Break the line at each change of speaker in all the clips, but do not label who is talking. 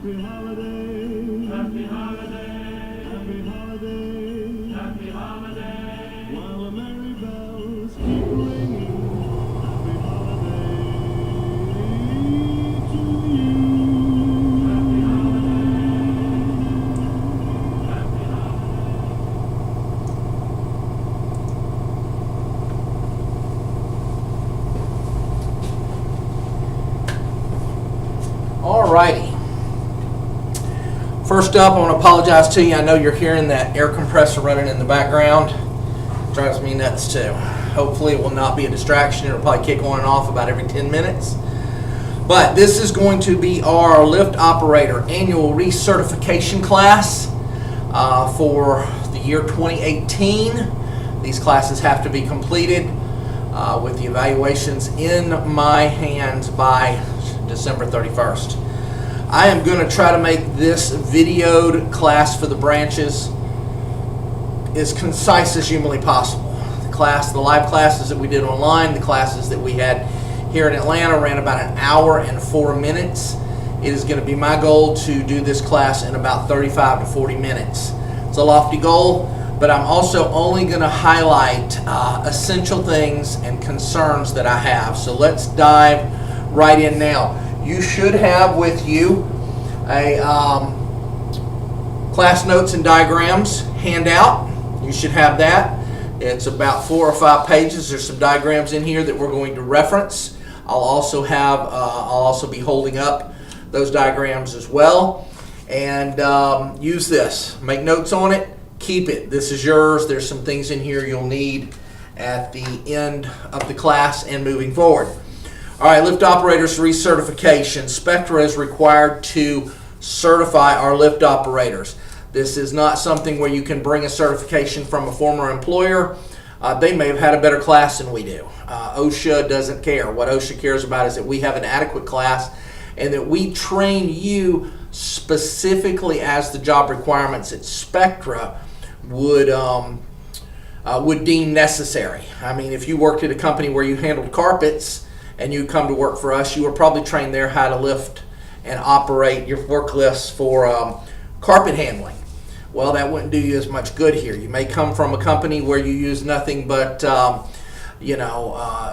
Happy holiday, happy holiday, happy holiday, happy holiday. While the merry bells keep ringing, happy holiday to you. Happy holiday, happy
holiday. All righty. First up, I want to apologize to you. I know you're hearing that air compressor running in the background. It drives me nuts too. Hopefully it will not be a distraction. It'll probably kick on and off about every 10 minutes. But this is going to be our lift operator annual recertification class for the year 2018. These classes have to be completed with the evaluations in my hands by December 31st. I am going to try to make this videoed class for the branches as concise as humanly possible. The live classes that we did online, the classes that we had here in Atlanta ran about an hour and 4 minutes. It is going to be my goal to do this class in about 35 to 40 minutes. It's a lofty goal, but I'm also only going to highlight essential things and concerns that I have. So let's dive right in now. You should have with you a class notes and diagrams handout. You should have that. It's about 4 or 5 pages. There's some diagrams in here that we're going to reference. I'll also be holding up those diagrams as well. And use this. Make notes on it. Keep it. This is yours. There's some things in here you'll need at the end of the class and moving forward. All right, lift operators recertification. Spectra is required to certify our lift operators. This is not something where you can bring a certification from a former employer. They may have had a better class than we do. OSHA doesn't care. What OSHA cares about is that we have an adequate class and that we train you specifically as the job requirements at Spectra would deem necessary. I mean, if you worked at a company where you handled carpets and you come to work for us, you were probably trained there how to lift and operate your forklifts for carpet handling. Well, that wouldn't do you as much good here. You may come from a company where you use nothing but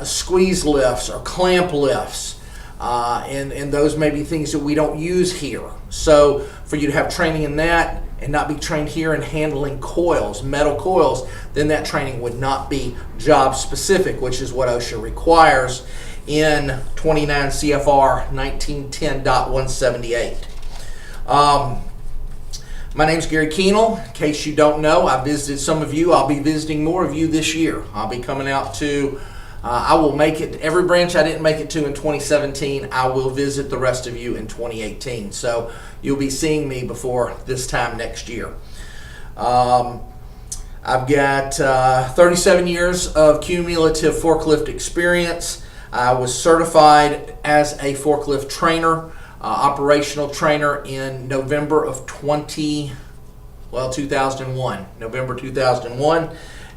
squeeze lifts or clamp lifts, and those may be things that we don't use here. So for you to have training in that and not be trained here in handling coils, metal coils, then that training would not be job specific, which is what OSHA requires in 29 CFR 1910.178. My name's Gary Keenel. In case you don't know, I visited some of you. I'll be visiting more of you this year. I'll be coming out to, I will make it, every branch I didn't make it to in 2017, I will visit the rest of you in 2018. So you'll be seeing me before this time next year. I've got 37 years of cumulative forklift experience. I was certified as a forklift trainer, operational trainer in November of 2001, November 2001,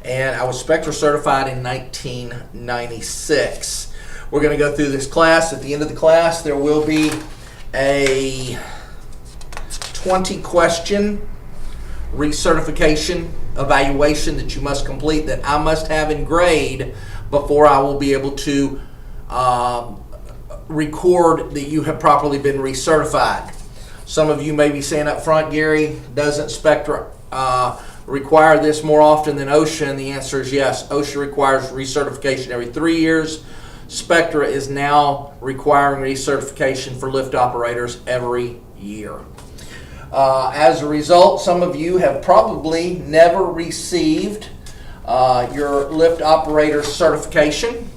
and I was Spectra certified in 1996. We're going to go through this class. At the end of the class, there will be a 20-question recertification evaluation that you must complete that I must have in grade before I will be able to record that you have properly been recertified. Some of you may be saying up front, Gary, doesn't Spectra require this more often than OSHA? And the answer is yes. OSHA requires recertification every 3 years. Spectra is now requiring recertification for lift operators every year. As a result, some of you have probably never received your lift operator certification.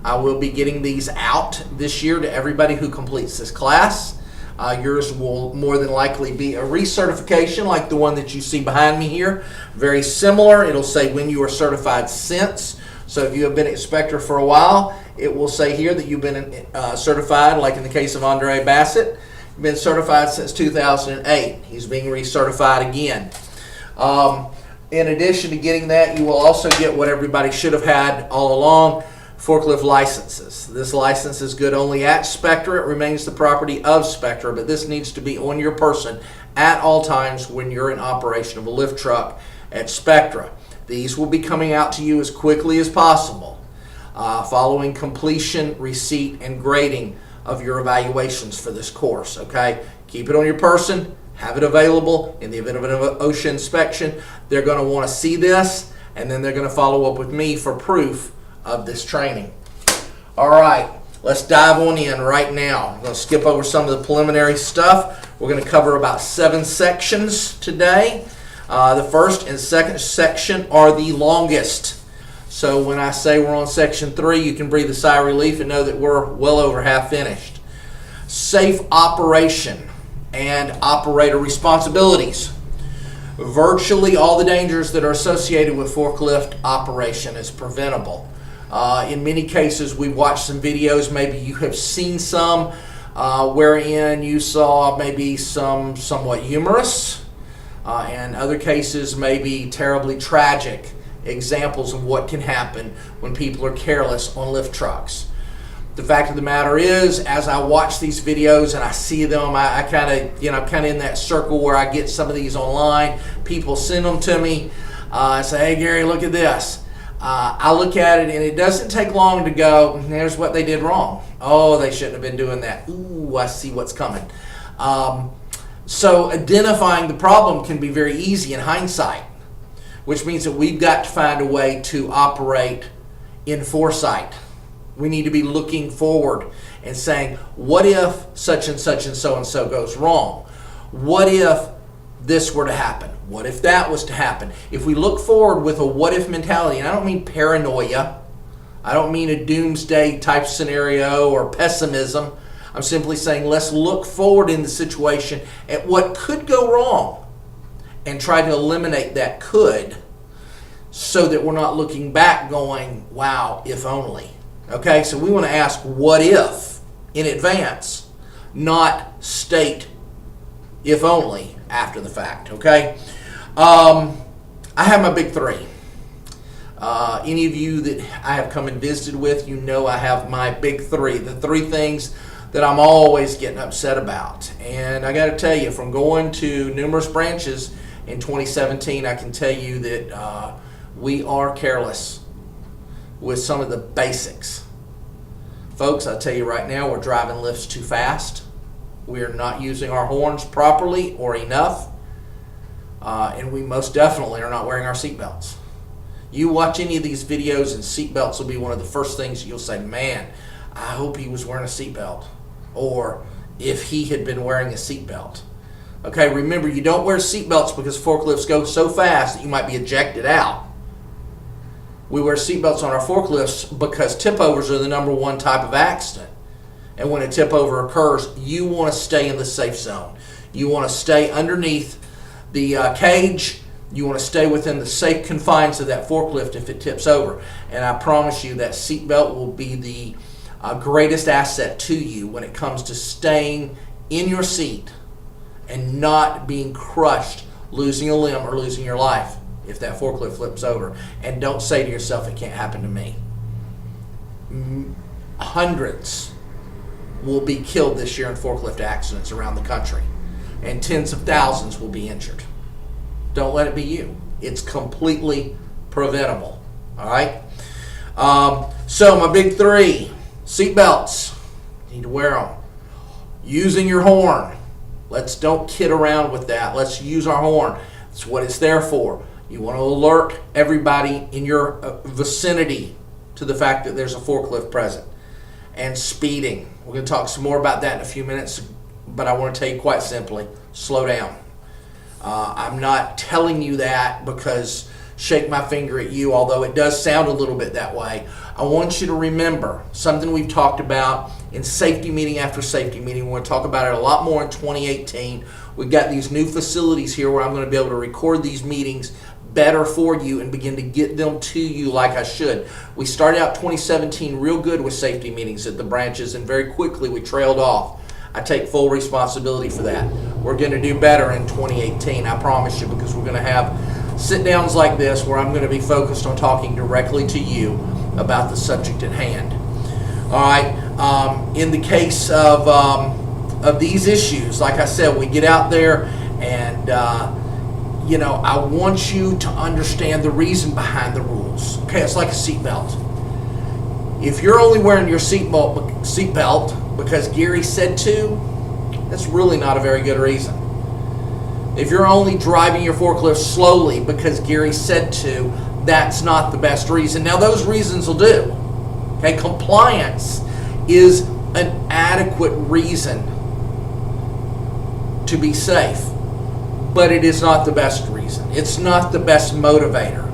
I will be getting these out this year to everybody who completes this class. Yours will more than likely be a recertification like the one that you see behind me here. Very similar. It'll say when you are certified since. So if you have been at Spectra for a while, it will say here that you've been certified, like in the case of Andre Bassett, been certified since 2008. He's being recertified again. In addition to getting that, you will also get what everybody should have had all along, forklift licenses. This license is good only at Spectra. It remains the property of Spectra, but this needs to be on your person at all times when you're in operation of a lift truck at Spectra. These will be coming out to you as quickly as possible, following completion, receipt, and grading of your evaluations for this course, okay? Keep it on your person, have it available in the event of an OSHA inspection. They're going to want to see this, and then they're going to follow up with me for proof of this training. All right, let's dive on in right now. I'm going to skip over some of the preliminary stuff. We're going to cover about 7 sections today. The first and second section are the longest. So when I say we're on section 3, you can breathe a sigh of relief and know that we're well over half finished. Safe operation and operator responsibilities. Virtually all the dangers that are associated with forklift operation is preventable. In many cases, we've watched some videos, maybe you have seen some, wherein you saw maybe some somewhat humorous, and other cases maybe terribly tragic examples of what can happen when people are careless on lift trucks. The fact of the matter is, as I watch these videos and I see them, I kind of in that circle where I get some of these online. People send them to me. I say, hey Gary, look at this. I look at it and it doesn't take long to go, here's what they did wrong. Oh, they shouldn't have been doing that. Ooh, I see what's coming. So identifying the problem can be very easy in hindsight, which means that we've got to find a way to operate in foresight. We need to be looking forward and saying, what if such and such and so goes wrong? What if this were to happen? What if that was to happen? If we look forward with a what if mentality, and I don't mean paranoia, I don't mean a doomsday type scenario or pessimism. I'm simply saying let's look forward in the situation at what could go wrong and try to eliminate that could, so that we're not looking back going, wow, if only. Okay, so we want to ask what if in advance, not state if only after the fact, okay? I have my big 3. Any of you that I have come and visited with, you know I have my big 3. The 3 things that I'm always getting upset about. And I got to tell you, from going to numerous branches in 2017, I can tell you that we are careless with some of the basics. Folks, I'll tell you right now, we're driving lifts too fast. We are not using our horns properly or enough. And we most definitely are not wearing our seatbelts. You watch any of these videos and seatbelts will be one of the first things you'll say, man, I hope he was wearing a seatbelt. Or if he had been wearing a seatbelt. Okay, remember, you don't wear seatbelts because forklifts go so fast that you might be ejected out. We wear seatbelts on our forklifts because tip overs are the #1 type of accident. And when a tip over occurs, you want to stay in the safe zone. You want to stay underneath the cage. You want to stay within the safe confines of that forklift if it tips over. And I promise you that seatbelt will be the greatest asset to you when it comes to staying in your seat and not being crushed, losing a limb or losing your life if that forklift flips over. And don't say to yourself, it can't happen to me. Hundreds will be killed this year in forklift accidents around the country, and tens of thousands will be injured. Don't let it be you. It's completely preventable. All right? So my big 3, seatbelts. You need to wear them. Using your horn. Don't kid around with that. Let's use our horn. That's what it's there for. You want to alert everybody in your vicinity to the fact that there's a forklift present. And speeding. We're going to talk some more about that in a few minutes, but I want to tell you quite simply, slow down. I'm not telling you that because shake my finger at you, although it does sound a little bit that way. I want you to remember something we've talked about in safety meeting after safety meeting. We're going to talk about it a lot more in 2018. We've got these new facilities here where I'm going to be able to record these meetings better for you and begin to get them to you like I should. We started out 2017 real good with safety meetings at the branches, and very quickly we trailed off. I take full responsibility for that. We're going to do better in 2018, I promise you, because we're going to have sit-downs like this where I'm going to be focused on talking directly to you about the subject at hand. All right. In the case of these issues, like I said, we get out there and I want you to understand the reason behind the rules. Okay, it's like a seatbelt. If you're only wearing your seatbelt because Gary said to, that's really not a very good reason. If you're only driving your forklift slowly because Gary said to, that's not the best reason. Now, those reasons will do. Okay, compliance is an adequate reason to be safe, but it is not the best reason. It's not the best motivator.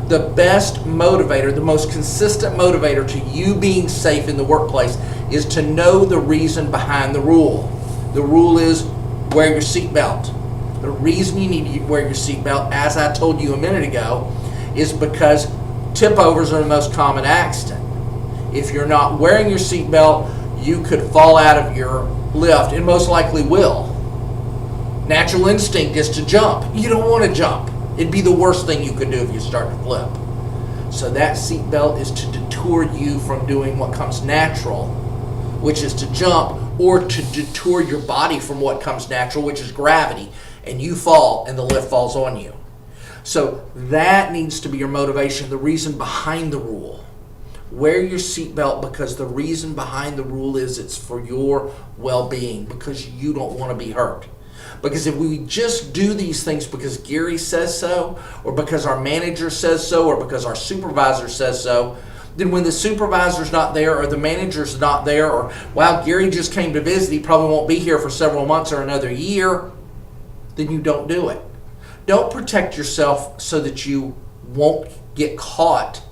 The best motivator, the most consistent motivator to you being safe in the workplace is to know the reason behind the rule. The rule is wear your seatbelt. The reason you need to wear your seatbelt, as I told you a minute ago, is because tip overs are the most common accident. If you're not wearing your seatbelt, you could fall out of your lift, and most likely will. Natural instinct is to jump. You don't want to jump. It'd be the worst thing you could do if you start to flip. So that seatbelt is to deter you from doing what comes natural, which is to jump, or to deter your body from what comes natural, which is gravity, and you fall and the lift falls on you. So that needs to be your motivation, the reason behind the rule. Wear your seatbelt because the reason behind the rule is it's for your well-being, because you don't want to be hurt. Because if we just do these things because Gary says so, or because our manager says so, or because our supervisor says so, then when the supervisor's not there or the manager's not there, or, wow, Gary just came to visit, he probably won't be here for several months or another year, then you don't do it. Don't protect yourself so that you won't get caught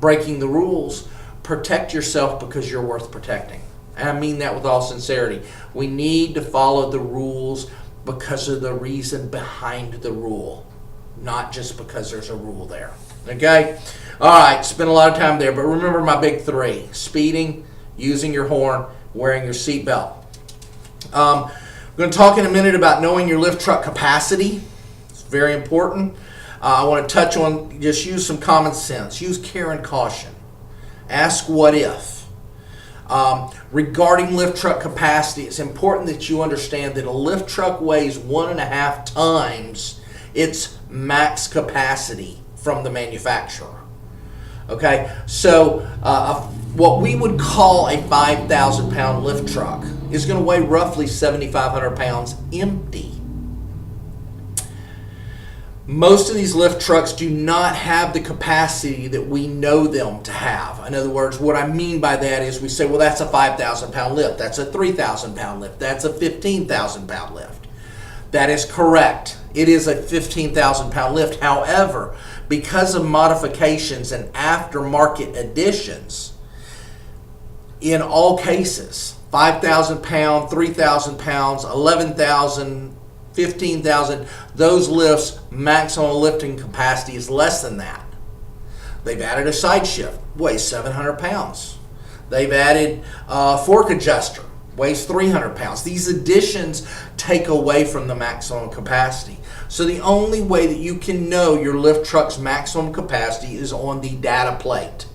breaking the rules. Protect yourself because you're worth protecting. And I mean that with all sincerity. We need to follow the rules because of the reason behind the rule, not just because there's a rule there. Okay? All right, spent a lot of time there, but remember my big three: speeding, using your horn, wearing your seatbelt. We're going to talk in a minute about knowing your lift truck capacity. It's very important. I want to touch on, just use some common sense. Use care and caution. Ask what if. Regarding lift truck capacity, it's important that you understand that a lift truck weighs 1.5 times its max capacity from the manufacturer. Okay, so what we would call a 5,000 pound lift truck is going to weigh roughly 7,500 pounds empty. Most of these lift trucks do not have the capacity that we know them to have. In other words, what I mean by that is we say, well, that's a 5,000 pound lift, that's a 3,000 pound lift, that's a 15,000 pound lift. That is correct. It is a 15,000 pound lift. However, because of modifications and aftermarket additions, in all cases, 5,000 pound, 3,000 pounds, 11,000, 15,000, those lifts, maximum lifting capacity is less than that. They've added a side shift, weighs 700 pounds. They've added a fork adjuster, weighs 300 pounds. These additions take away from the maximum capacity. So the only way that you can know your lift truck's maximum capacity is on the data plate.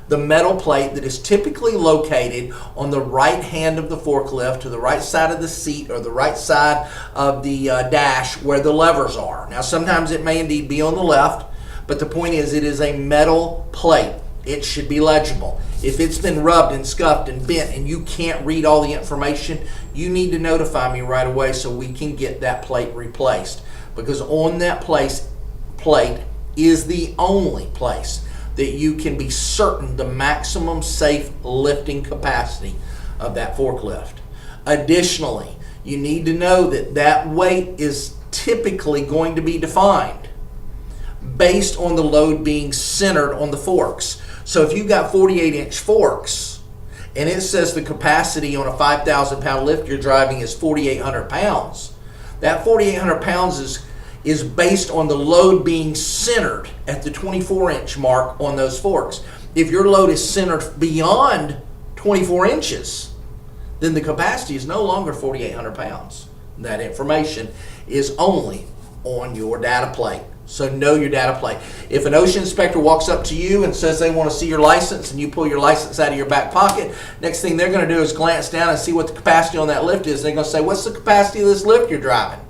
The metal plate that is typically located on the right hand of the forklift, to the right side of the seat or the right side of the dash where the levers are. Now sometimes it may indeed be on the left, but the point is it is a metal plate. It should be legible. If it's been rubbed and scuffed and bent and you can't read all the information, you need to notify me right away so we can get that plate replaced. Because on that plate is the only place that you can be certain the maximum safe lifting capacity of that forklift. Additionally, you need to know that that weight is typically going to be defined based on the load being centered on the forks. So if you've got 48-inch forks and it says the capacity on a 5,000 pound lift you're driving is 4,800 pounds, that 4,800 pounds is based on the load being centered at the 24-inch mark on those forks. If your load is centered beyond 24 inches, then the capacity is no longer 4,800 pounds. That information is only on your data plate. So know your data plate. If an ocean inspector walks up to you and says they want to see your license and you pull your license out of your back pocket, next thing they're going to do is glance down and see what the capacity on that lift is. They're going to say, what's the capacity of this lift you're driving?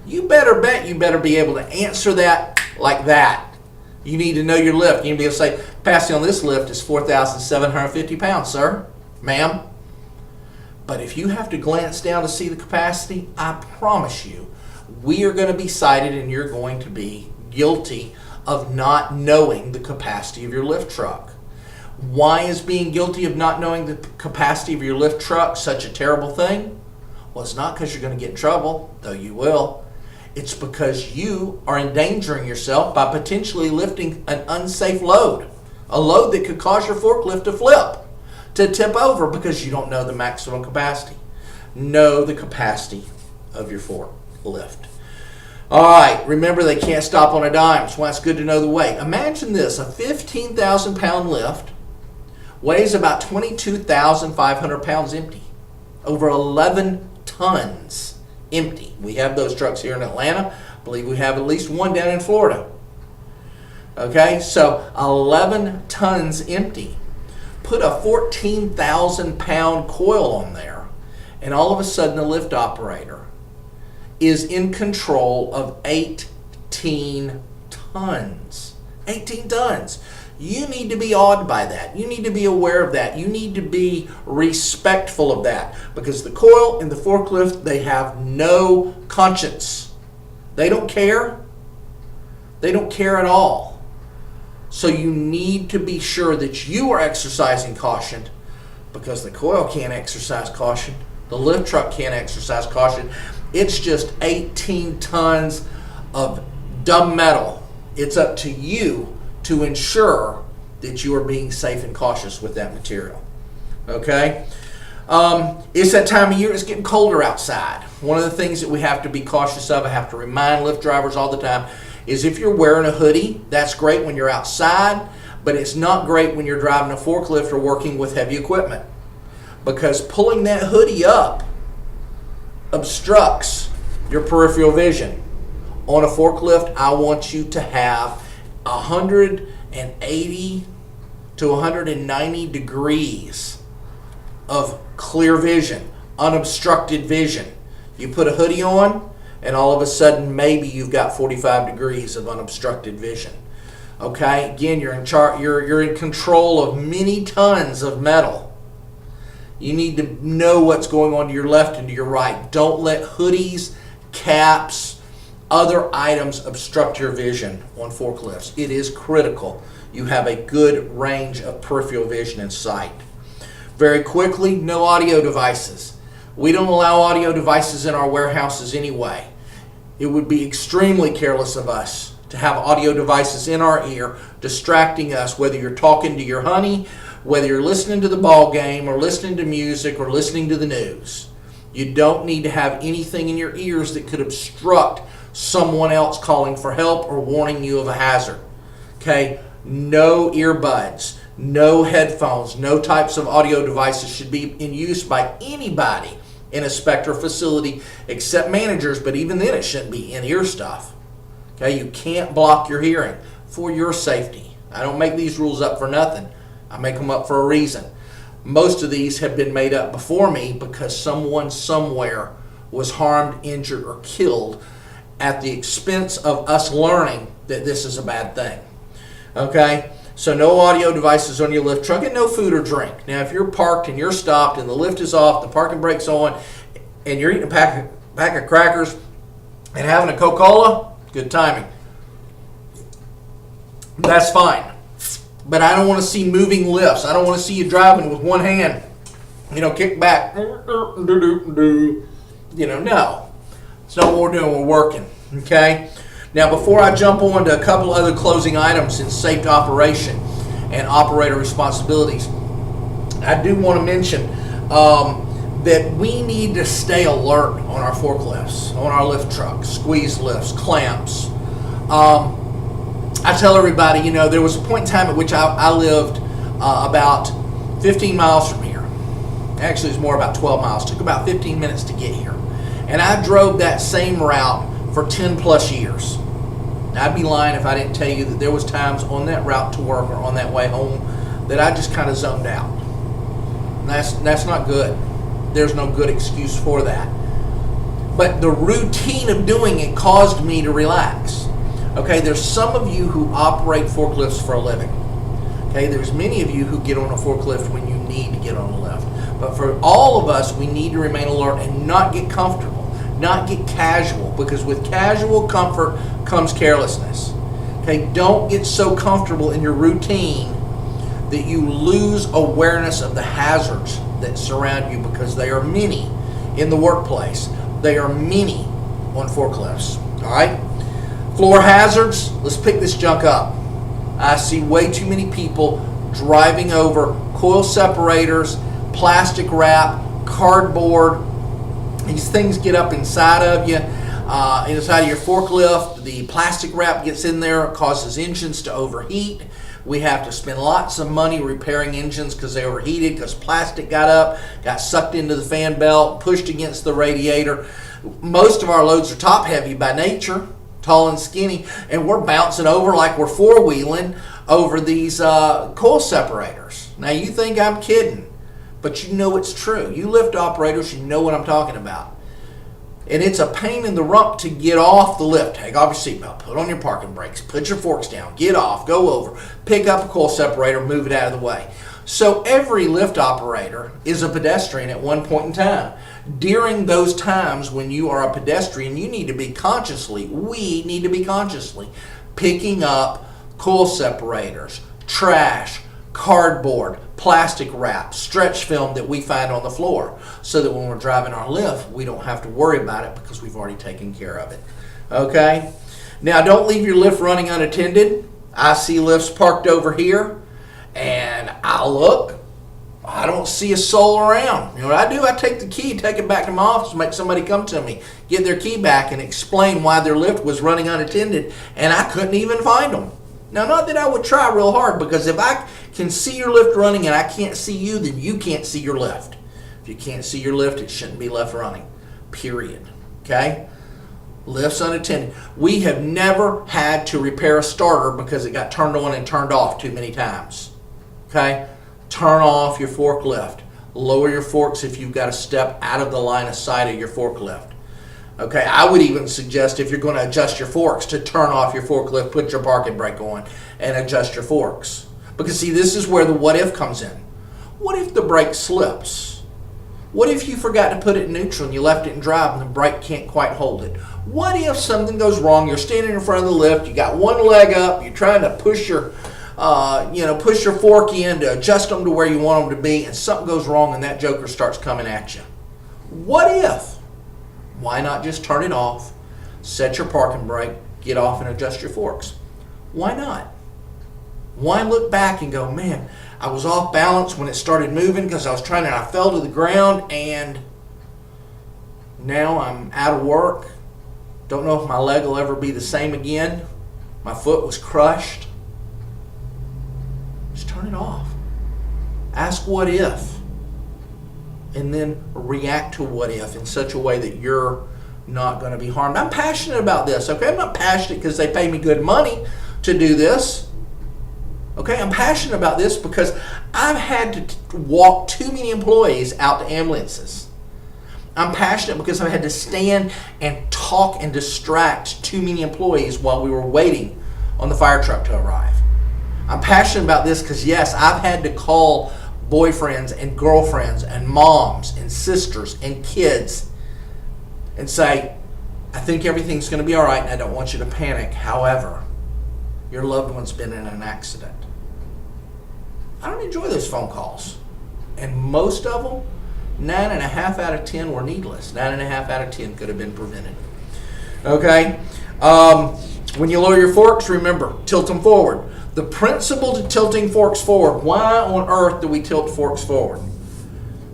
You better bet you better be able to answer that like that. You need to know your lift. You need to be able to say, capacity on this lift is 4,750 pounds, sir, ma'am. But if you have to glance down to see the capacity, I promise you, we are going to be cited and you're going to be guilty of not knowing the capacity of your lift truck. Why is being guilty of not knowing the capacity of your lift truck such a terrible thing? Well, it's not because you're going to get in trouble, though you will. It's because you are endangering yourself by potentially lifting an unsafe load, a load that could cause your forklift to flip, to tip over because you don't know the maximum capacity. Know the capacity of your forklift. All right, remember they can't stop on a dime, so it's good to know the weight. Imagine this, a 15,000 pound lift weighs about 22,500 pounds empty, over 11 tons empty. We have those trucks here in Atlanta. I believe we have at least one down in Florida. Okay, so 11 tons empty. Put a 14,000 pound coil on there, and all of a sudden the lift operator is in control of 18 tons. 18 tons. You need to be awed by that. You need to be aware of that. You need to be respectful of that, because the coil and the forklift, they have no conscience. They don't care. They don't care at all. So you need to be sure that you are exercising caution, because the coil can't exercise caution. The lift truck can't exercise caution. It's just 18 tons of dumb metal. It's up to you to ensure that you are being safe and cautious with that material. Okay? It's that time of year. It's getting colder outside. One of the things that we have to be cautious of, I have to remind lift drivers all the time, is if you're wearing a hoodie, that's great when you're outside, but it's not great when you're driving a forklift or working with heavy equipment, because pulling that hoodie up obstructs your peripheral vision. On a forklift, I want you to have 180 to 190 degrees of clear vision, unobstructed vision. You put a hoodie on, and all of a sudden, maybe you've got 45 degrees of unobstructed vision. Okay, again, you're in control of many tons of metal. You need to know what's going on to your left and to your right. Don't let hoodies, caps, other items obstruct your vision on forklifts. It is critical you have a good range of peripheral vision and sight. Very quickly, no audio devices. We don't allow audio devices in our warehouses anyway. It would be extremely careless of us to have audio devices in our ear distracting us, whether you're talking to your honey, whether you're listening to the ball game or listening to music or listening to the news. You don't need to have anything in your ears that could obstruct someone else calling for help or warning you of a hazard. Okay? No earbuds, no headphones, no types of audio devices should be in use by anybody in a Spectra facility except managers, but even then it shouldn't be in-ear stuff. Okay? You can't block your hearing for your safety. I don't make these rules up for nothing. I make them up for a reason. Most of these have been made up before me because someone somewhere was harmed, injured, or killed at the expense of us learning that this is a bad thing. Okay? So no audio devices on your lift truck and no food or drink. Now, if you're parked and you're stopped and the lift is off, the parking brake's on, and you're eating a pack of crackers and having a Coca-Cola, good timing. That's fine. But I don't want to see moving lifts. I don't want to see you driving with one hand, kick back. No. It's not what we're doing. We're working. Okay? Now, before I jump on to a couple other closing items in safe operation and operator responsibilities, I do want to mention that we need to stay alert on our forklifts, on our lift trucks, squeeze lifts, clamps. I tell everybody, there was a point in time at which I lived about 15 miles from here. Actually, it's more about 12 miles. It took about 15 minutes to get here. And I drove that same route for 10 plus years. I'd be lying if I didn't tell you that there was times on that route to work or on that way home that I just kind of zoned out. And that's not good. There's no good excuse for that. But the routine of doing it caused me to relax. Okay, there's some of you who operate forklifts for a living. Okay, there's many of you who get on a forklift when you need to get on a lift. But for all of us, we need to remain alert and not get comfortable, not get casual, because with casual comfort comes carelessness. Okay, don't get so comfortable in your routine that you lose awareness of the hazards that surround you, because they are many in the workplace. They are many on forklifts. All right? Floor hazards, let's pick this junk up. I see way too many people driving over coil separators, plastic wrap, cardboard. These things get up inside of you, inside of your forklift. The plastic wrap gets in there, causes engines to overheat. We have to spend lots of money repairing engines because they overheated, because plastic got up, got sucked into the fan belt, pushed against the radiator. Most of our loads are top heavy by nature, tall and skinny, and we're bouncing over like we're four-wheeling over these coil separators. Now you think I'm kidding, but you know it's true. You lift operators, you know what I'm talking about. And it's a pain in the rump to get off the lift. Take off your seatbelt, put on your parking brakes, put your forks down, get off, go over, pick up a coil separator, move it out of the way. So every lift operator is a pedestrian at one point in time. During those times when you are a pedestrian, you need to be we need to be consciously picking up coil separators, trash, cardboard, plastic wrap, stretch film that we find on the floor, so that when we're driving our lift, we don't have to worry about it because we've already taken care of it. Okay? Now, don't leave your lift running unattended. I see lifts parked over here, and I look. I don't see a soul around. You know what I do? I take the key, take it back to my office, make somebody come to me, get their key back, and explain why their lift was running unattended, and I couldn't even find them. Now, not that I would try real hard, because if I can see your lift running and I can't see you, then you can't see your lift. If you can't see your lift, it shouldn't be left running, period. Okay? Lifts unattended. We have never had to repair a starter because it got turned on and turned off too many times. Okay? Turn off your forklift. Lower your forks if you've got to step out of the line of sight of your forklift. Okay, I would even suggest, if you're going to adjust your forks, to turn off your forklift, put your parking brake on, and adjust your forks. Because see, this is where the what if comes in. What if the brake slips? What if you forgot to put it in neutral and you left it in drive and the brake can't quite hold it? What if something goes wrong? You're standing in front of the lift, you got one leg up, you're trying to push your fork in to adjust them to where you want them to be, and something goes wrong and that joker starts coming at you. What if? Why not just turn it off, set your parking brake, get off and adjust your forks? Why not? Why look back and go, man, I was off balance when it started moving because I was trying and I fell to the ground, and now I'm out of work. Don't know if my leg will ever be the same again. My foot was crushed. Just turn it off. Ask what if, and then react to what if in such a way that you're not going to be harmed. I'm passionate about this, okay? I'm not passionate because they pay me good money to do this. Okay, I'm passionate about this because I've had to walk too many employees out to ambulances. I'm passionate because I've had to stand and talk and distract too many employees while we were waiting on the fire truck to arrive. I'm passionate about this because, yes, I've had to call boyfriends and girlfriends and moms and sisters and kids and say, I think everything's going to be all right and I don't want you to panic. However, your loved one's been in an accident. I don't enjoy those phone calls. And most of them, 9.5 out of 10 were needless. 9.5 out of 10 could have been prevented. Okay? When you lower your forks, remember, tilt them forward. The principle to tilting forks forward. Why on earth do we tilt forks forward?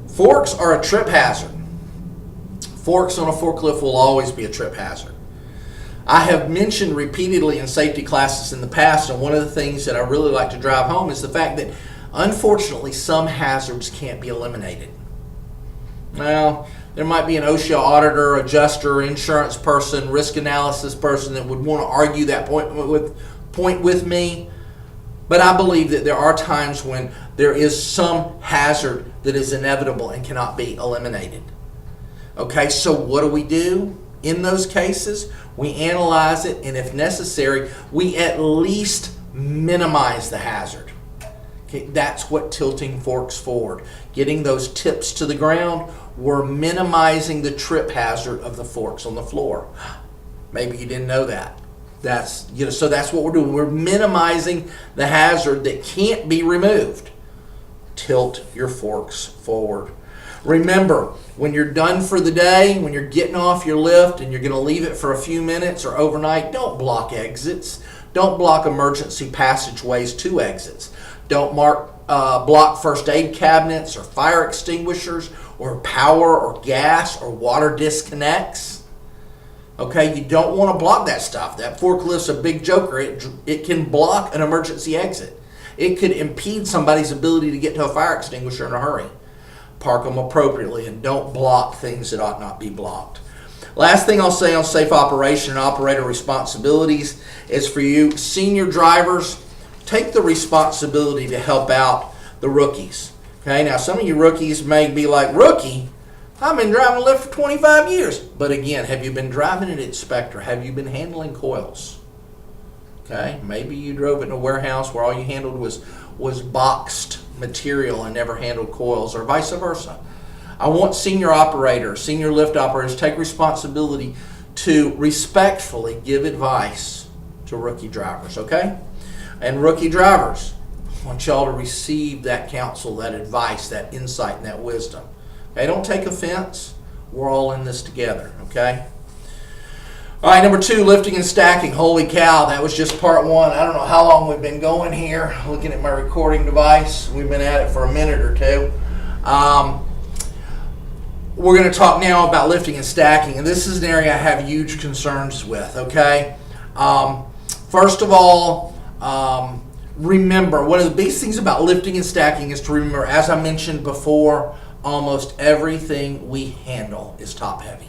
Forks are a trip hazard. Forks on a forklift will always be a trip hazard. I have mentioned repeatedly in safety classes in the past, and one of the things that I really like to drive home is the fact that, unfortunately, some hazards can't be eliminated. Well, there might be an OSHA auditor, adjuster, insurance person, risk analysis person that would want to argue that point with me. But I believe that there are times when there is some hazard that is inevitable and cannot be eliminated. Okay, so what do? In those cases, we analyze it, and if necessary, we at least minimize the hazard. Okay, that's what tilting forks forward. Getting those tips to the ground, we're minimizing the trip hazard of the forks on the floor. Maybe you didn't know that. So that's what we're doing. We're minimizing the hazard that can't be removed. Tilt your forks forward. Remember, when you're done for the day, when you're getting off your lift and you're going to leave it for a few minutes or overnight, don't block exits. Don't block emergency passageways to exits. Don't block first aid cabinets or fire extinguishers or power or gas or water disconnects. Okay, you don't want to block that stuff. That forklift's a big joker. It can block an emergency exit. It could impede somebody's ability to get to a fire extinguisher in a hurry. Park them appropriately and don't block things that ought not be blocked. Last thing I'll say on safe operation and operator responsibilities is for you senior drivers, take the responsibility to help out the rookies. Okay, now some of you rookies may be like, rookie? I've been driving a lift for 25 years. But again, have you been driving it at Spectra? Have you been handling coils? Okay, maybe you drove it in a warehouse where all you handled was boxed material and never handled coils, or vice versa. I want senior operators, senior lift operators, to take responsibility to respectfully give advice to rookie drivers, okay? And rookie drivers, I want y'all to receive that counsel, that advice, that insight, and that wisdom. Okay, don't take offense. We're all in this together, okay? All right, number 2, lifting and stacking. Holy cow, that was just part 1. I don't know how long we've been going here. Looking at my recording device, we've been at it for a minute or two. We're going to talk now about lifting and stacking, and this is an area I have huge concerns with, okay? First of all, remember, one of the biggest things about lifting and stacking is to remember, as I mentioned before, almost everything we handle is top heavy.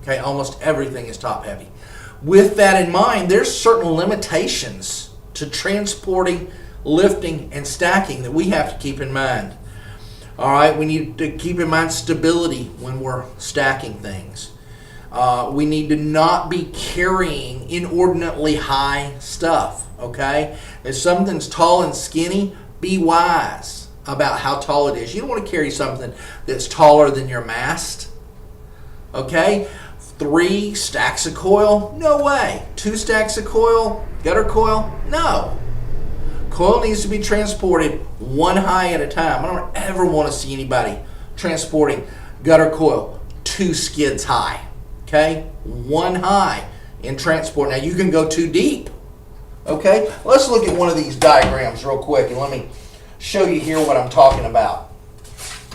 Okay, almost everything is top heavy. With that in mind, there's certain limitations to transporting, lifting, and stacking that we have to keep in mind. All right, we need to keep in mind stability when we're stacking things. We need to not be carrying inordinately high stuff, okay? If something's tall and skinny, be wise about how tall it is. You don't want to carry something that's taller than your mast, okay? 3 stacks of coil? No way. 2 stacks of coil? Gutter coil? No. Coil needs to be transported 1 high at a time. I don't ever want to see anybody transporting gutter coil 2 skids high. Okay? 1 high in transport. Now you can go 2 deep. Okay? Let's look at one of these diagrams real quick and let me show you here what I'm talking about.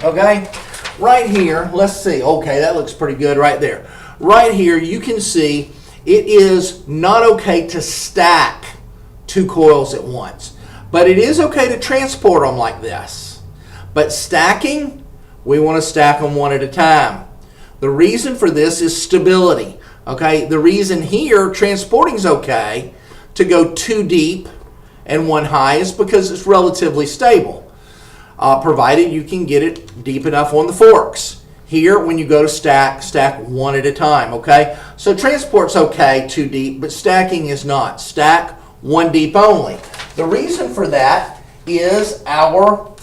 Okay? Right here, let's see. Okay, that looks pretty good right there. Right here, you can see it is not okay to stack 2 coils at once. But it is okay to transport them like this. But stacking, we want to stack them 1 at a time. The reason for this is stability. Okay, the reason here transporting is okay to go 2 deep and 1 high is because it's relatively stable, provided you can get it deep enough on the forks. Here, when you go to stack 1 at a time, okay? So transport's okay 2 deep, but stacking is not. Stack 1 deep only. The reason for that is our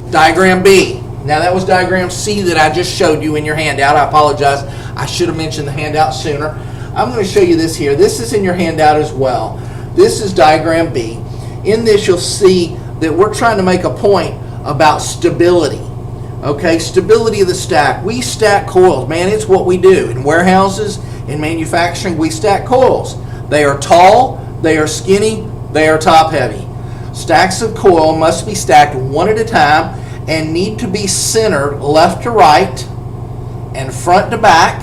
diagram B. Now that was diagram C that I just showed you in your handout. I apologize. I should have mentioned the handout sooner. I'm going to show you this here. This is in your handout as well. This is diagram B. In this you'll see that we're trying to make a point about stability. Okay, stability of the stack. We stack coils. Man, it's what we do. In warehouses, in manufacturing, we stack coils. They are tall, they are skinny, they are top heavy. Stacks of coil must be stacked 1 at a time and need to be centered left to right and front to back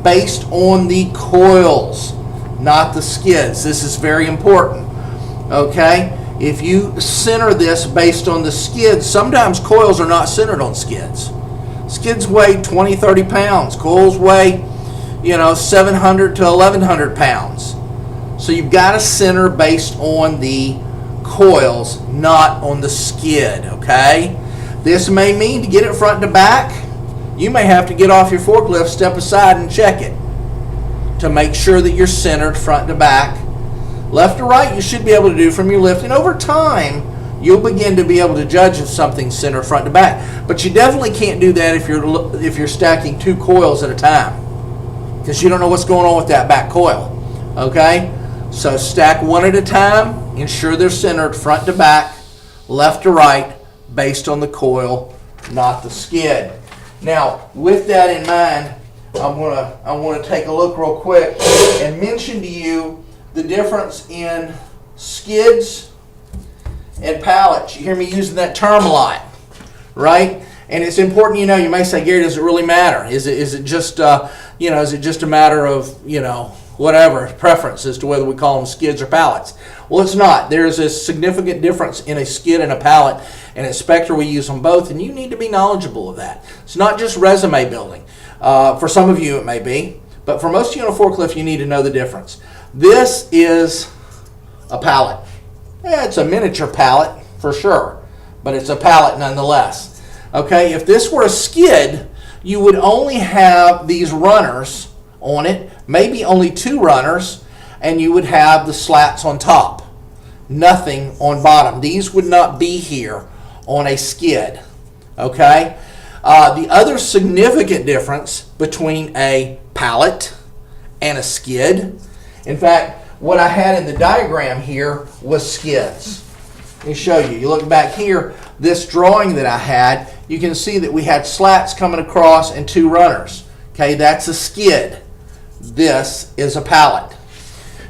based on the coils, not the skids. This is very important. Okay? If you center this based on the skids, sometimes coils are not centered on skids. Skids weigh 20, 30 pounds. Coils weigh, 700 to 1,100 pounds. So you've got to center based on the coils, not on the skid, okay? This may mean to get it front to back, you may have to get off your forklift, step aside, and check it to make sure that you're centered front to back. Left to right, you should be able to do from your lift, and over time, you'll begin to be able to judge if something's centered front to back. But you definitely can't do that if you're stacking 2 coils at a time, because you don't know what's going on with that back coil, okay? So stack 1 at a time, ensure they're centered front to back, left to right, based on the coil, not the skid. Now, with that in mind, I want to take a look real quick and mention to you the difference in skids and pallets. You hear me using that term a lot, right? And it's important, you may say, Gary, does it really matter? Is it just a matter of, whatever, preference as to whether we call them skids or pallets? Well, it's not. There's a significant difference in a skid and a pallet, and at Spectra we use them both, and you need to be knowledgeable of that. It's not just resume building. For some of you it may be, but for most of you on a forklift you need to know the difference. This is a pallet. Yeah, it's a miniature pallet for sure, but it's a pallet nonetheless. Okay, if this were a skid, you would only have these runners on it, maybe only 2 runners, and you would have the slats on top. Nothing on bottom. These would not be here on a skid. Okay? The other significant difference between a pallet and a skid, in fact, what I had in the diagram here was skids. Let me show you. You look back here, this drawing that I had, you can see that we had slats coming across and 2 runners. Okay, that's a skid. This is a pallet.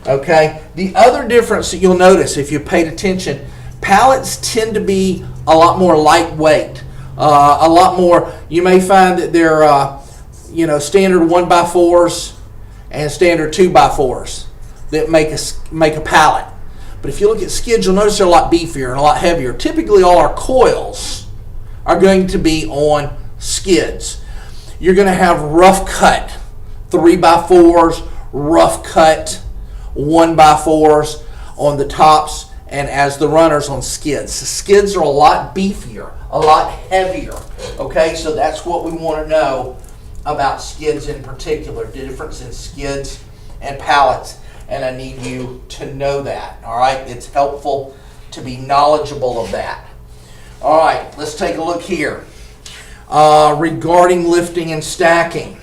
Okay, the other difference that you'll notice if you paid attention, pallets tend to be a lot more lightweight. A lot more, you may find that they're standard 1x4s and standard 2x4s that make a pallet. But if you look at skids, you'll notice they're a lot beefier and a lot heavier. Typically all our coils are going to be on skids. You're going to have rough cut 3x4s, rough cut 1x4s on the tops, and as the runners on skids. The skids are a lot beefier, a lot heavier. Okay, so that's what we want to know about skids in particular, the difference in skids and pallets, and I need you to know that. All right, it's helpful to be knowledgeable of that. All right, let's take a look here. Regarding lifting and stacking,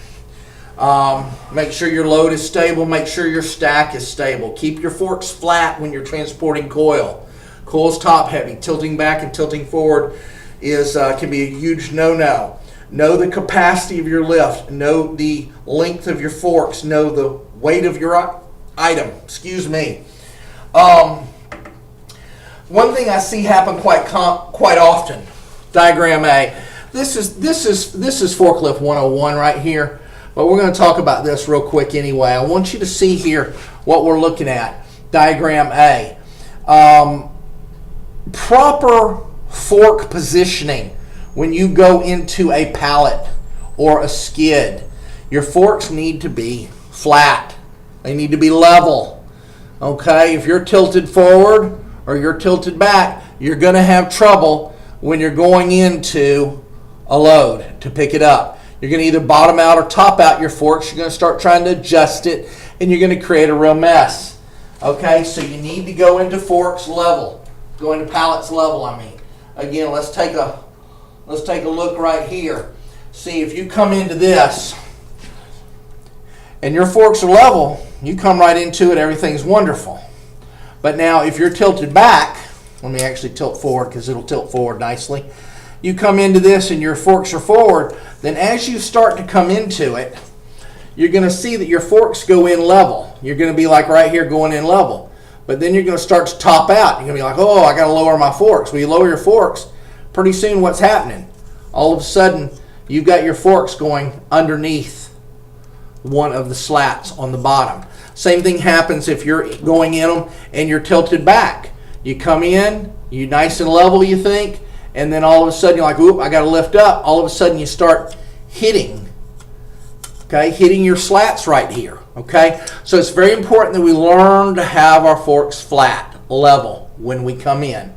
make sure your load is stable, make sure your stack is stable. Keep your forks flat when you're transporting coil. Coil's top heavy. Tilting back and tilting forward can be a huge no-no. Know the capacity of your lift. Know the length of your forks. Know the weight of your item. Excuse me. One thing I see happen quite often. Diagram A. This is forklift 101 right here. But we're going to talk about this real quick anyway. I want you to see here what we're looking at. Diagram A. Proper fork positioning when you go into a pallet or a skid. Your forks need to be flat. They need to be level. Okay? If you're tilted forward or you're tilted back, you're going to have trouble when you're going into a load to pick it up. You're going to either bottom out or top out your forks. You're going to start trying to adjust it, and you're going to create a real mess. Okay, so you need to go into forks level. Go into pallets level, I mean. Again, let's take a look right here. See, if you come into this and your forks are level, you come right into it, everything's wonderful. But now if you're tilted back, let me actually tilt forward because it'll tilt forward nicely. You come into this and your forks are forward, then as you start to come into it, you're going to see that your forks go in level. You're going to be like right here going in level. But then you're going to start to top out. You're going to be like, oh, I got to lower my forks. Well, you lower your forks, pretty soon what's happening? All of a sudden, you've got your forks going underneath one of the slats on the bottom. Same thing happens if you're going in them and you're tilted back. You come in, you nice and level, you think, and then all of a sudden you're like, oop, I got to lift up. All of a sudden you start hitting, okay, hitting your slats right here, okay? So it's very important that we learn to have our forks flat, level when we come in.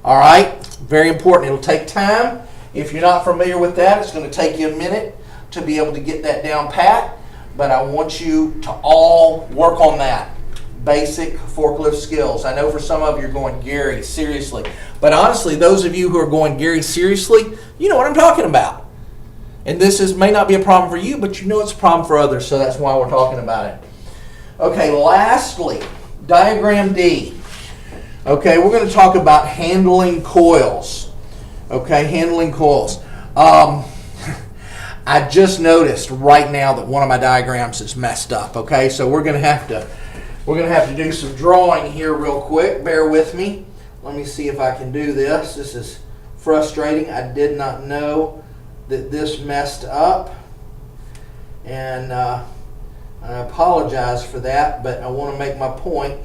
All right, very important. It'll take time. If you're not familiar with that, it's going to take you a minute to be able to get that down pat, but I want you to all work on that. Basic forklift skills. I know for some of you are going, Gary, seriously. But honestly, those of you who are going, Gary, seriously, you know what I'm talking about. And this may not be a problem for you, but you know it's a problem for others, so that's why we're talking about it. Okay, lastly, diagram D. Okay, we're going to talk about handling coils. Okay, handling coils. I just noticed right now that one of my diagrams is messed up. Okay, so we're going to have to do some drawing here real quick. Bear with me. Let me see if I can do this. This is frustrating. I did not know that this messed up, and I apologize for that, but I want to make my point.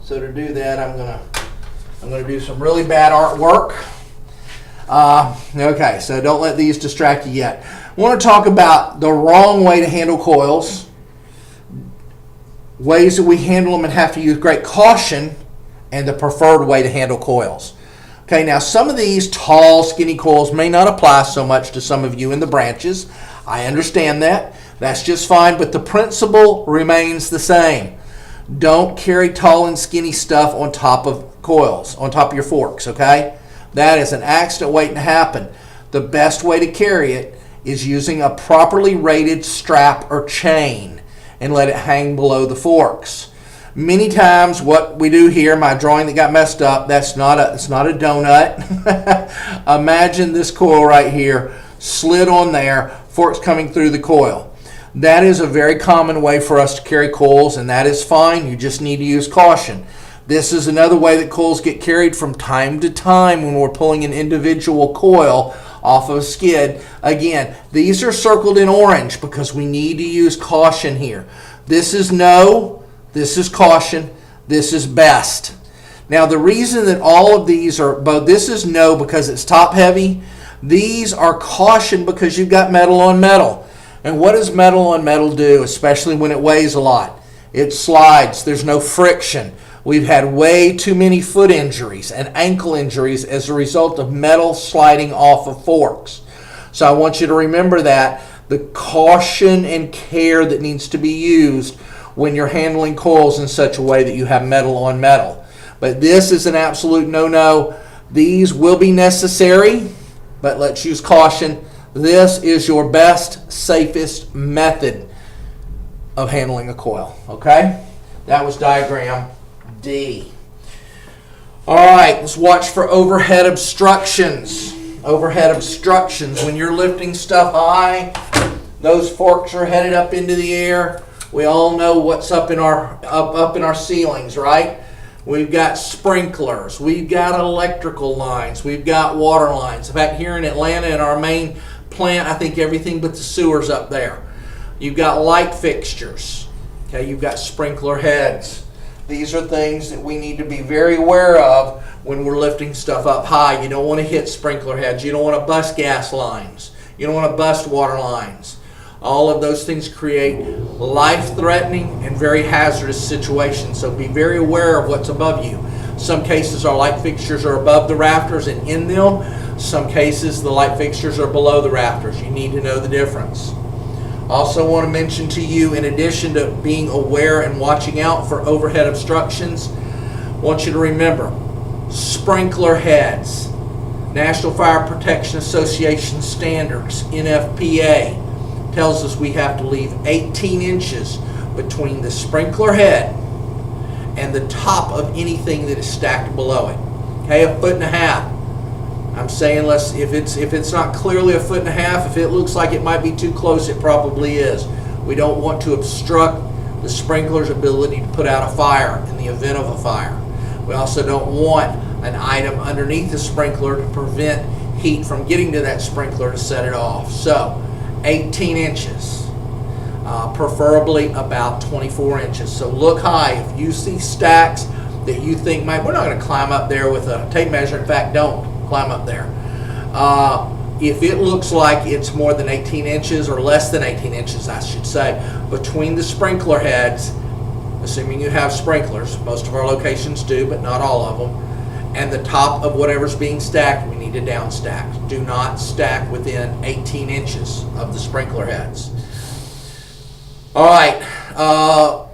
So to do that, I'm gonna do some really bad artwork. Okay, so don't let these distract you yet. I want to talk about the wrong way to handle coils, ways that we handle them and have to use great caution, and the preferred way to handle coils. Okay, now some of these tall, skinny coils may not apply so much to some of you in the branches. I understand that. That's just fine, but the principle remains the same. Don't carry tall and skinny stuff on top of coils, on top of your forks, okay? That is an accident waiting to happen. The best way to carry it is using a properly rated strap or chain and let it hang below the forks. Many times what we do here, my drawing that got messed up, it's not a donut. Imagine this coil right here, slid on there, forks coming through the coil. That is a very common way for us to carry coils, and that is fine. You just need to use caution. This is another way that coils get carried from time to time when we're pulling an individual coil off of a skid. Again, these are circled in orange because we need to use caution here. This is no, this is caution, this is best. Now the reason that all of these are, both this is no because it's top heavy, these are caution because you've got metal on metal. And what does metal on metal do, especially when it weighs a lot? It slides. There's no friction. We've had way too many foot injuries and ankle injuries as a result of metal sliding off of forks. So I want you to remember that, the caution and care that needs to be used when you're handling coils in such a way that you have metal on metal. But this is an absolute no-no. These will be necessary, but let's use caution. This is your best, safest method of handling a coil, okay? That was diagram D. All right, let's watch for overhead obstructions. Overhead obstructions, when you're lifting stuff high, those forks are headed up into the air. We all know what's up in our ceilings, right? We've got sprinklers, we've got electrical lines, we've got water lines. In fact, here in Atlanta, in our main plant, I think everything but the sewers up there. You've got light fixtures, okay? You've got sprinkler heads. These are things that we need to be very aware of when we're lifting stuff up high. You don't want to hit sprinkler heads. You don't want to bust gas lines. You don't want to bust water lines. All of those things create life-threatening and very hazardous situations, so be very aware of what's above you. Some cases our light fixtures are above the rafters and in them. Some cases the light fixtures are below the rafters. You need to know the difference. Also want to mention to you, in addition to being aware and watching out for overhead obstructions, I want you to remember sprinkler heads, National Fire Protection Association standards, NFPA, tells us we have to leave 18 inches between the sprinkler head and the top of anything that is stacked below it. Okay, 1.5 feet. I'm saying if it's not clearly 1.5 feet, if it looks like it might be too close, it probably is. We don't want to obstruct the sprinkler's ability to put out a fire in the event of a fire. We also don't want an item underneath the sprinkler to prevent heat from getting to that sprinkler to set it off. So 18 inches, preferably about 24 inches. So look high. If you see stacks that you think, we're not going to climb up there with a tape measure. In fact, don't climb up there. If it looks like it's more than 18 inches or less than 18 inches, I should say, between the sprinkler heads, assuming you have sprinklers, most of our locations do, but not all of them, and the top of whatever's being stacked, we need to down stack. Do not stack within 18 inches of the sprinkler heads. All right,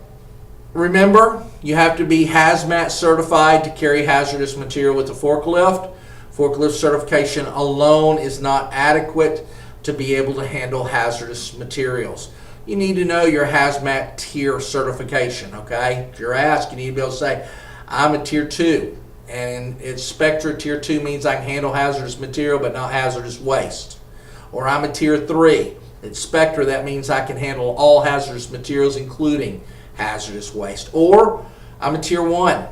remember, you have to be hazmat certified to carry hazardous material with the forklift. Forklift certification alone is not adequate to be able to handle hazardous materials. You need to know your hazmat tier certification, okay? If you're asked, you need to be able to say, I'm a tier 2, and it's Spectra. Tier 2 means I can handle hazardous material but not hazardous waste. Or I'm a tier 3. It's Spectra. That means I can handle all hazardous materials, including hazardous waste. Or I'm a tier 1.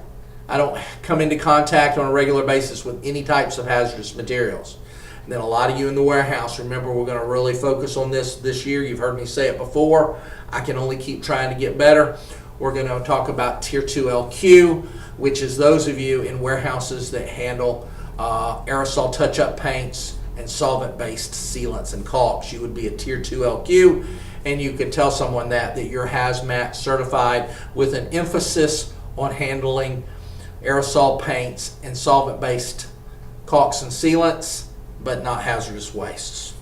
I don't come into contact on a regular basis with any types of hazardous materials. And then a lot of you in the warehouse, remember, we're going to really focus on this year. You've heard me say it before. I can only keep trying to get better. We're going to talk about tier 2 LQ, which is those of you in warehouses that handle aerosol touch-up paints and solvent-based sealants and caulks. You would be a tier 2 LQ, and you could tell someone that you're hazmat certified with an emphasis on handling aerosol paints and solvent-based caulks and sealants, but not hazardous wastes.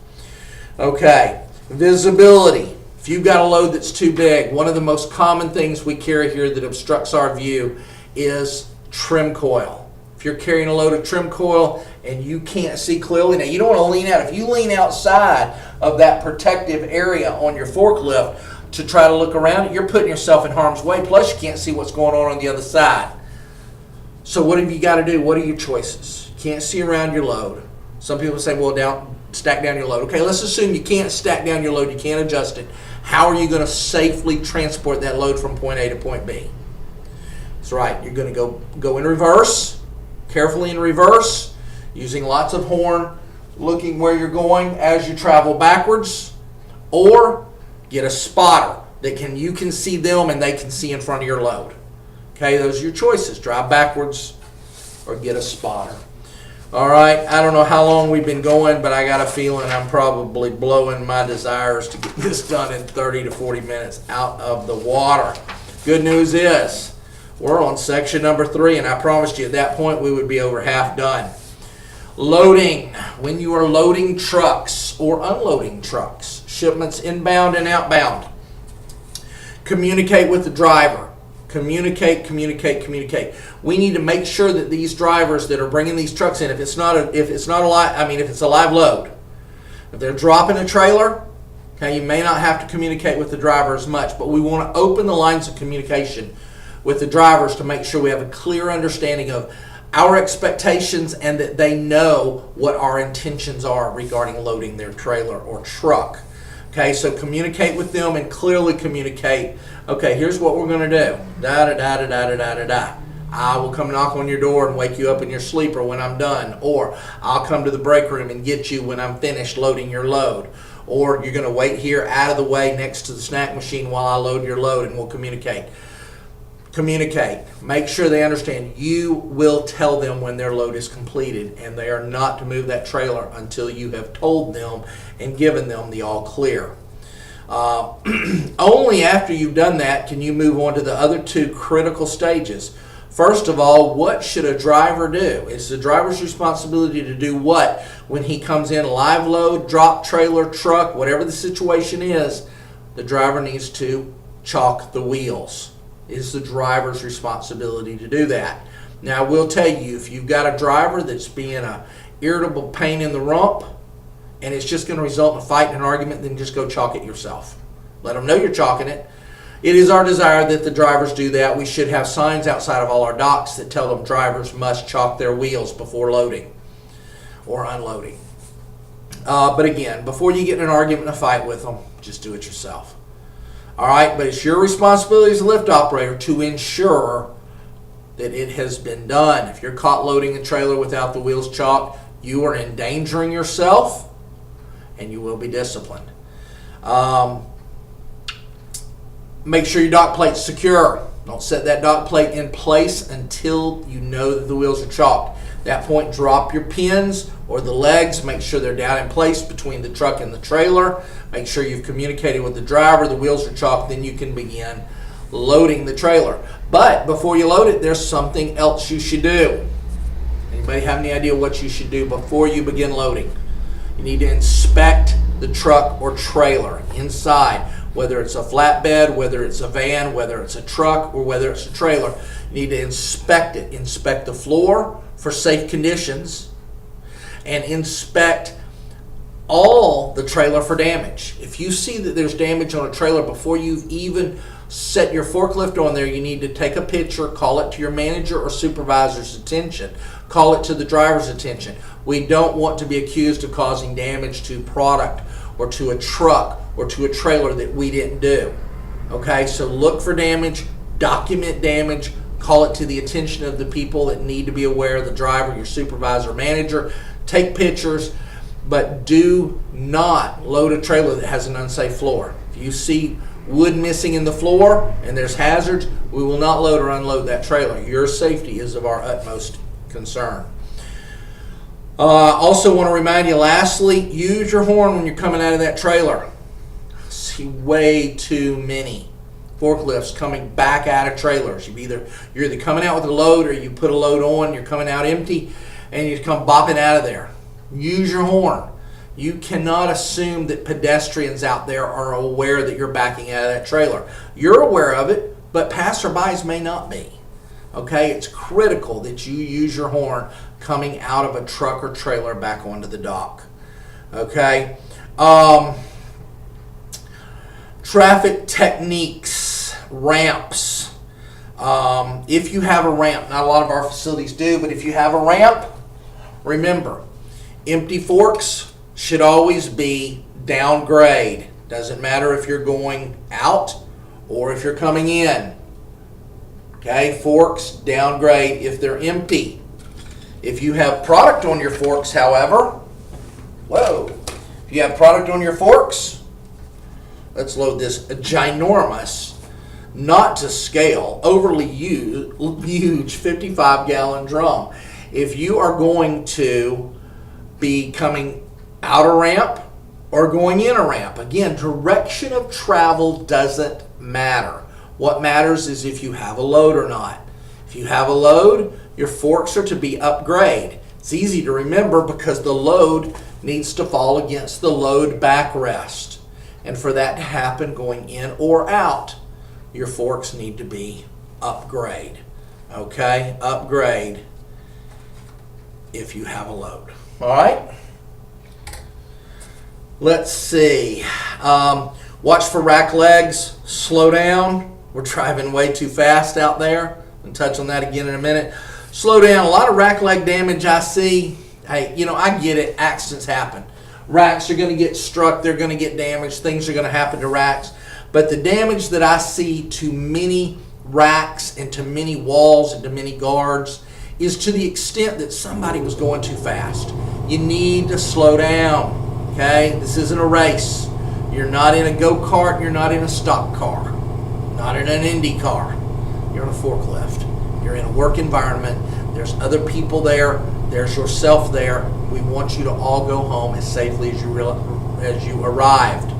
Okay, visibility. If you've got a load that's too big, one of the most common things we carry here that obstructs our view is trim coil. If you're carrying a load of trim coil and you can't see clearly, now you don't want to lean out. If you lean outside of that protective area on your forklift to try to look around it, you're putting yourself in harm's way, plus you can't see what's going on the other side. So what have you got to do? What are your choices? You can't see around your load. Some people say, well, stack down your load. Okay, let's assume you can't stack down your load, you can't adjust it. How are you going to safely transport that load from point A to point B? That's right, you're going to go in reverse, carefully in reverse, using lots of horn, looking where you're going as you travel backwards, or get a spotter that you can see them and they can see in front of your load. Okay, those are your choices. Drive backwards or get a spotter. All right, I don't know how long we've been going, but I got a feeling I'm probably blowing my desires to get this done in 30 to 40 minutes out of the water. Good news is we're on section number 3, and I promised you at that point we would be over half done. Loading. When you are loading trucks or unloading trucks, shipments inbound and outbound, communicate with the driver. Communicate. We need to make sure that these drivers that are bringing these trucks in, if it's a live load, if they're dropping a trailer, okay, you may not have to communicate with the driver as much, but we want to open the lines of communication with the drivers to make sure we have a clear understanding of our expectations and that they know what our intentions are regarding loading their trailer or truck. Okay, so communicate with them and clearly communicate. Okay, here's what we're going to do. I will come knock on your door and wake you up in your sleeper when I'm done. Or I'll come to the break room and get you when I'm finished loading your load. Or you're going to wait here out of the way next to the snack machine while I load your load, and we'll communicate. Communicate. Make sure they understand you will tell them when their load is completed, and they are not to move that trailer until you have told them and given them the all clear. Only after you've done that can you move on to the other 2 critical stages. First of all, what should a driver do? It's the driver's responsibility to do what? When he comes in live load, drop trailer, truck, whatever the situation is, the driver needs to chalk the wheels. It's the driver's responsibility to do that. Now, I will tell you, if you've got a driver that's being an irritable pain in the rump, and it's just going to result in a fight and an argument, then just go chalk it yourself. Let them know you're chalking it. It is our desire that the drivers do that. We should have signs outside of all our docks that tell them drivers must chalk their wheels before loading or unloading. But again, before you get in an argument and a fight with them, just do it yourself. All right, but it's your responsibility as a lift operator to ensure that it has been done. If you're caught loading a trailer without the wheels chalked, you are endangering yourself and you will be disciplined. Make sure your dock plate's secure. Don't set that dock plate in place until you know that the wheels are chalked. At that point, drop your pins or the legs. Make sure they're down in place between the truck and the trailer. Make sure you've communicated with the driver. The wheels are chalked. Then you can begin loading the trailer. But before you load it, there's something else you should do. Anybody have any idea what you should do before you begin loading? You need to inspect the truck or trailer inside, whether it's a flatbed, whether it's a van, whether it's a truck, or whether it's a trailer. You need to inspect it. Inspect the floor for safe conditions and inspect all the trailer for damage. If you see that there's damage on a trailer before you've even set your forklift on there, you need to take a picture, call it to your manager or supervisor's attention, call it to the driver's attention. We don't want to be accused of causing damage to product or to a truck or to a trailer that we didn't do. Okay, so look for damage, document damage, call it to the attention of the people that need to be aware, the driver, your supervisor, manager. Take pictures, but do not load a trailer that has an unsafe floor. If you see wood missing in the floor and there's hazards, we will not load or unload that trailer. Your safety is of our utmost concern. Also want to remind you, lastly, use your horn when you're coming out of that trailer. I see way too many forklifts coming back out of trailers. You're either coming out with a load or you put a load on, you're coming out empty, and you come bopping out of there. Use your horn. You cannot assume that pedestrians out there are aware that you're backing out of that trailer. You're aware of it, but passerbys may not be. Okay, it's critical that you use your horn coming out of a truck or trailer back onto the dock. Okay, traffic techniques, ramps. If you have a ramp, not a lot of our facilities do, but if you have a ramp, remember, empty forks should always be downgrade. Doesn't matter if you're going out or if you're coming in. Okay, forks downgrade if they're empty. If you have product on your forks, however, if you have product on your forks, let's load this ginormous, not to scale, overly huge 55-gallon drum. If you are going to be coming out a ramp or going in a ramp, again, direction of travel doesn't matter. What matters is if you have a load or not. If you have a load, your forks are to be upgrade. It's easy to remember because the load needs to fall against the load backrest. And for that to happen going in or out, your forks need to be upgrade. Okay, upgrade if you have a load. All right? Let's see. Watch for rack legs. Slow down. We're driving way too fast out there. I'll touch on that again in a minute. Slow down. A lot of rack leg damage I see. Hey, I get it. Accidents happen. Racks are going to get struck. They're going to get damaged. Things are going to happen to racks. But the damage that I see to many racks and to many walls and to many guards is to the extent that somebody was going too fast. You need to slow down. Okay? This isn't a race. You're not in a go-kart. You're not in a stock car. Not in an Indy car. You're in a forklift. You're in a work environment. There's other people there. There's yourself there. We want you to all go home as safely as you arrived.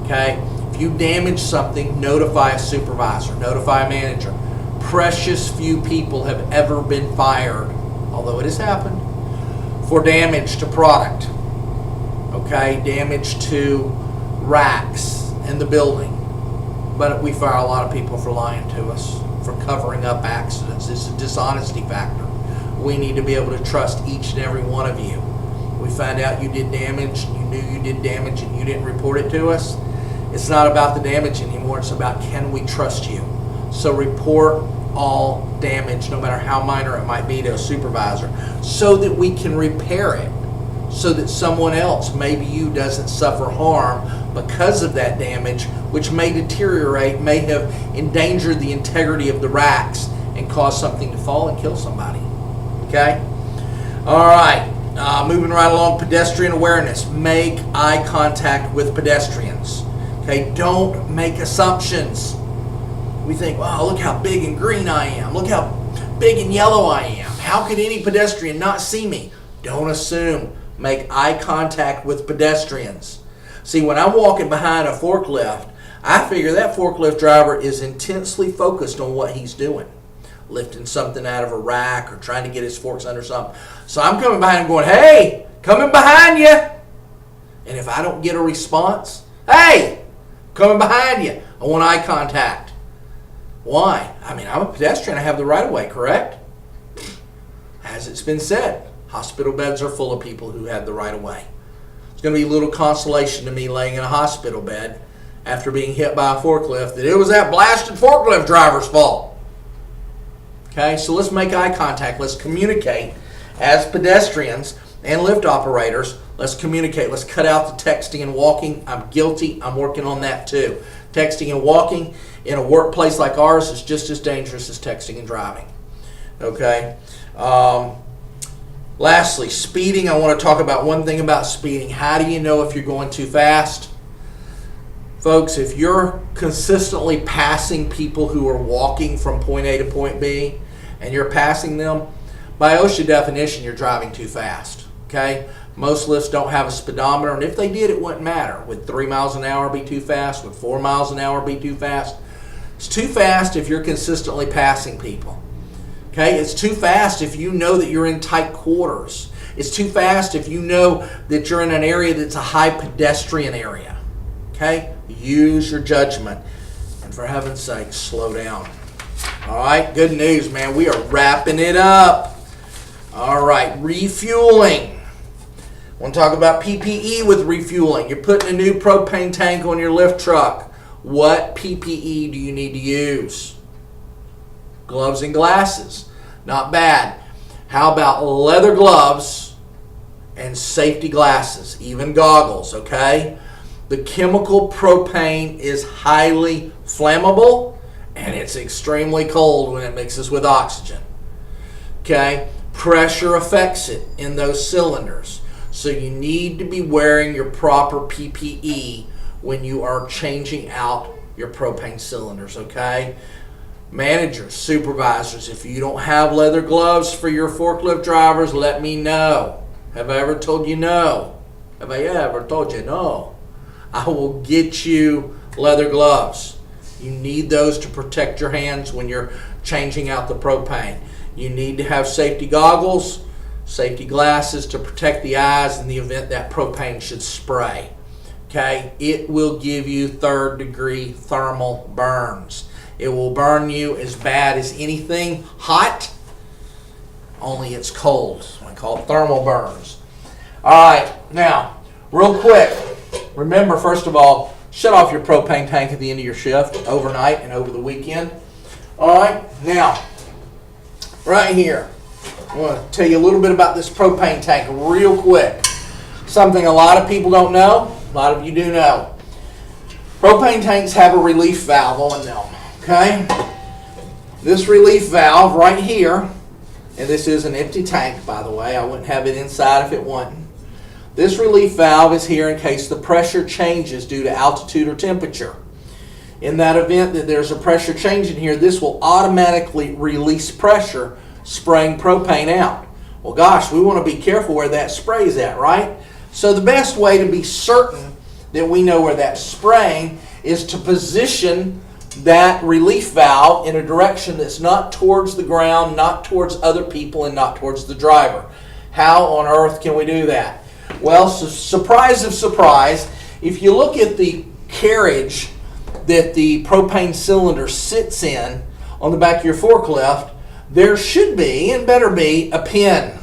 Okay? If you damage something, notify a supervisor. Notify a manager. Precious few people have ever been fired, although it has happened, for damage to product. Okay? Damage to racks in the building. But we fire a lot of people for lying to us, for covering up accidents. It's a dishonesty factor. We need to be able to trust each and every one of you. We find out you did damage, you knew you did damage, and you didn't report it to us. It's not about the damage anymore. It's about, can we trust you? So report all damage, no matter how minor it might be, to a supervisor, so that we can repair it, so that someone else, maybe you, doesn't suffer harm because of that damage, which may deteriorate, may have endangered the integrity of the racks and cause something to fall and kill somebody. Okay? All right. Moving right along, pedestrian awareness. Make eye contact with pedestrians. Okay? Don't make assumptions. We think, wow, look how big and green I am. Look how big and yellow I am. how could any pedestrian not see me? Don't assume. Make eye contact with pedestrians. See, when I'm walking behind a forklift, I figure that forklift driver is intensely focused on what he's doing. Lifting something out of a rack or trying to get his forks under something. So I'm coming behind him going, hey, coming behind you. And if I don't get a response, hey, coming behind you, I want eye contact. Why? I mean, I'm a pedestrian. I have the right of way, correct? As it's been said, hospital beds are full of people who have the right of way. It's going to be a little consolation to me laying in a hospital bed after being hit by a forklift that it was that blasted forklift driver's fault. Okay, so let's make eye contact. Let's communicate as pedestrians and lift operators. Let's communicate. Let's cut out the texting and walking. I'm guilty. I'm working on that too. Texting and walking in a workplace like ours is just as dangerous as texting and driving. Okay. Lastly, speeding. I want to talk about one thing about speeding. How do you know if you're going too fast? Folks, if you're consistently passing people who are walking from point A to point B and you're passing them, by OSHA definition, you're driving too fast. Okay? Most lifts don't have a speedometer, and if they did, it wouldn't matter. Would 3 miles an hour be too fast? Would 4 miles an hour be too fast? It's too fast if you're consistently passing people. Okay, it's too fast if you know that you're in tight quarters. It's too fast if you know that you're in an area that's a high pedestrian area. Okay, use your judgment. And for heaven's sake, slow down. All right, good news, man. We are wrapping it up. All right, refueling. I want to talk about PPE with refueling. You're putting a new propane tank on your lift truck. What PPE do you need to use? Gloves and glasses. Not bad. How about leather gloves and safety glasses, even goggles, okay? The chemical propane is highly flammable and it's extremely cold when it mixes with oxygen. Okay? Pressure affects it in those cylinders. So you need to be wearing your proper PPE when you are changing out your propane cylinders, okay? Managers, supervisors, if you don't have leather gloves for your forklift drivers, let me know. Have I ever told you no? Have I ever told you no? I will get you leather gloves. You need those to protect your hands when you're changing out the propane. You need to have safety goggles, safety glasses to protect the eyes in the event that propane should spray. Okay? It will give you third-degree thermal burns. It will burn you as bad as anything hot, only it's cold. I call it thermal burns. All right, now, real quick, remember, first of all, shut off your propane tank at the end of your shift, overnight and over the weekend. All right, now, right here, I want to tell you a little bit about this propane tank real quick. Something a lot of people don't know, a lot of you do know. Propane tanks have a relief valve on them. Okay, this relief valve right here, and this is an empty tank, by the way. I wouldn't have it inside if it wasn't. This relief valve is here in case the pressure changes due to altitude or temperature. In that event that there's a pressure change in here, this will automatically release pressure, spraying propane out. Well, gosh, we want to be careful where that spray's at, right? So the best way to be certain that we know where that's spraying is to position that relief valve in a direction that's not towards the ground, not towards other people, and not towards the driver. How on earth can we do that? Well, surprise of surprise, if you look at the carriage that the propane cylinder sits in on the back of your forklift, there should be, and better be, a pin,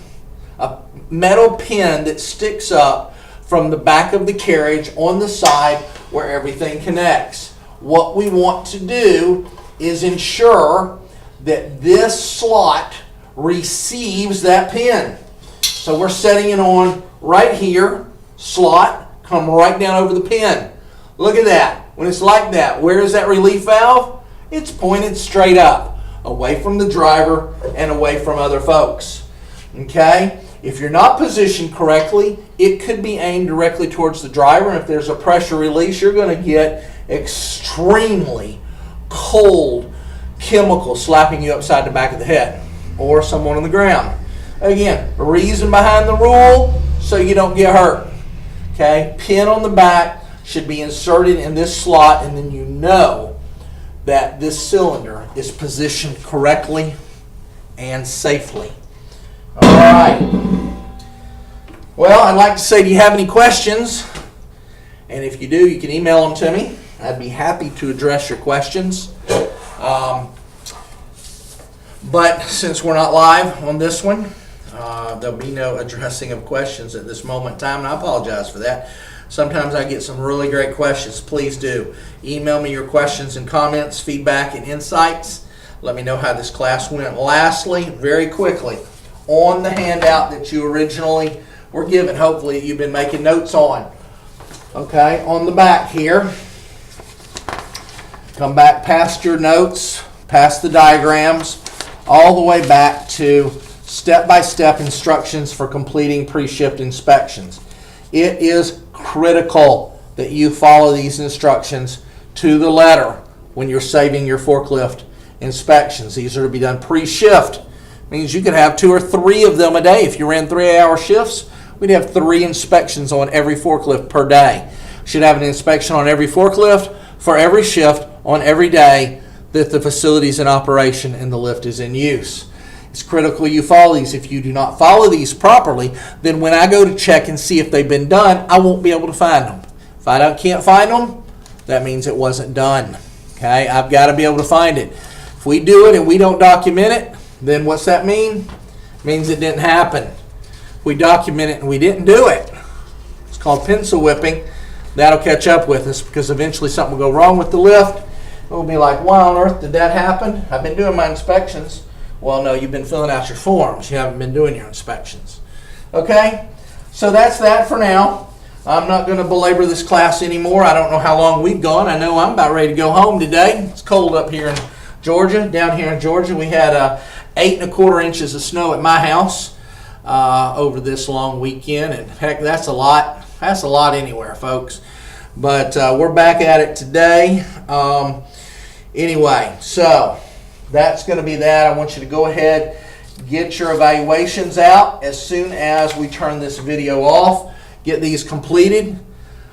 a metal pin that sticks up from the back of the carriage on the side where everything connects. What we want to do is ensure that this slot receives that pin. So we're setting it on right here, slot, come right down over the pin. Look at that. When it's like that, where is that relief valve? It's pointed straight up, away from the driver and away from other folks. Okay? If you're not positioned correctly, it could be aimed directly towards the driver, and if there's a pressure release, you're going to get extremely cold chemical slapping you upside the back of the head. or someone on the ground. Again, the reason behind the rule, so you don't get hurt. Okay, pin on the back should be inserted in this slot, and then you know that this cylinder is positioned correctly and safely. All right. Well, I'd like to say, do you have any questions? And if you do, you can email them to me. I'd be happy to address your questions. But since we're not live on this one, there'll be no addressing of questions at this moment in time, and I apologize for that. Sometimes I get some really great questions. Please do email me your questions and comments, feedback, and insights. Let me know how this class went. Lastly, very quickly, on the handout that you originally were given, hopefully you've been making notes on. Okay, on the back here, come back past your notes, past the diagrams, all the way back to step-by-step instructions for completing pre-shift inspections. It is critical that you follow these instructions to the letter when you're saving your forklift inspections. These are to be done pre-shift. Means you could have 2 or 3 of them a day. If you ran 3-hour shifts, we'd have 3 inspections on every forklift per day. Should have an inspection on every forklift for every shift on every day that the facility is in operation and the lift is in use. It's critical you follow these. If you do not follow these properly, then when I go to check and see if they've been done, I won't be able to find them. If I can't find them, that means it wasn't done. Okay, I've got to be able to find it. If we do it and we don't document it, then what's that mean? It means it didn't happen. If we document it and we didn't do it, it's called pencil whipping. That'll catch up with us because eventually something will go wrong with the lift. We'll be like, why on earth did that happen? I've been doing my inspections. Well, no, you've been filling out your forms. You haven't been doing your inspections. Okay? So that's that for now. I'm not going to belabor this class anymore. I don't know how long we've gone. I know I'm about ready to go home today. It's cold up here in Georgia. Down here in Georgia, we had 8 1/4 inches of snow at my house over this long weekend. And heck, that's a lot. That's a lot anywhere, folks. But we're back at it today. Anyway, so that's going to be that. I want you to go ahead, get your evaluations out as soon as we turn this video off. Get these completed.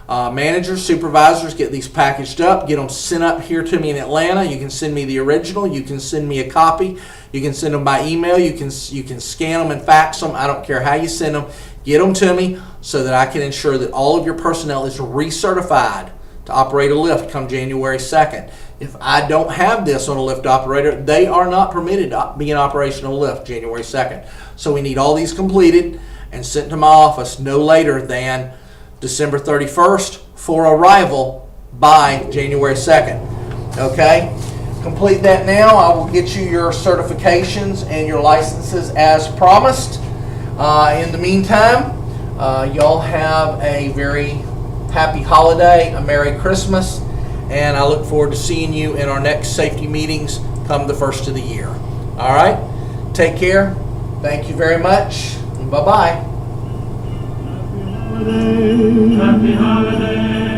Managers, supervisors, get these packaged up. Get them sent up here to me in Atlanta. You can send me the original. You can send me a copy. You can send them by email. You can scan them and fax them. I don't care how you send them. Get them to me so that I can ensure that all of your personnel is recertified to operate a lift come January 2nd. If I don't have this on a lift operator, they are not permitted to be an operational lift January 2nd. So we need all these completed and sent to my office no later than December 31st for arrival by January 2nd. Okay? Complete that now. I will get you your certifications and your licenses as promised. In the meantime, y'all have a very happy holiday, a Merry Christmas, and I look forward to seeing you in our next safety meetings come the first of the year. All right? Take care. Thank you very much. Bye-bye.
Happy holiday. Happy holiday.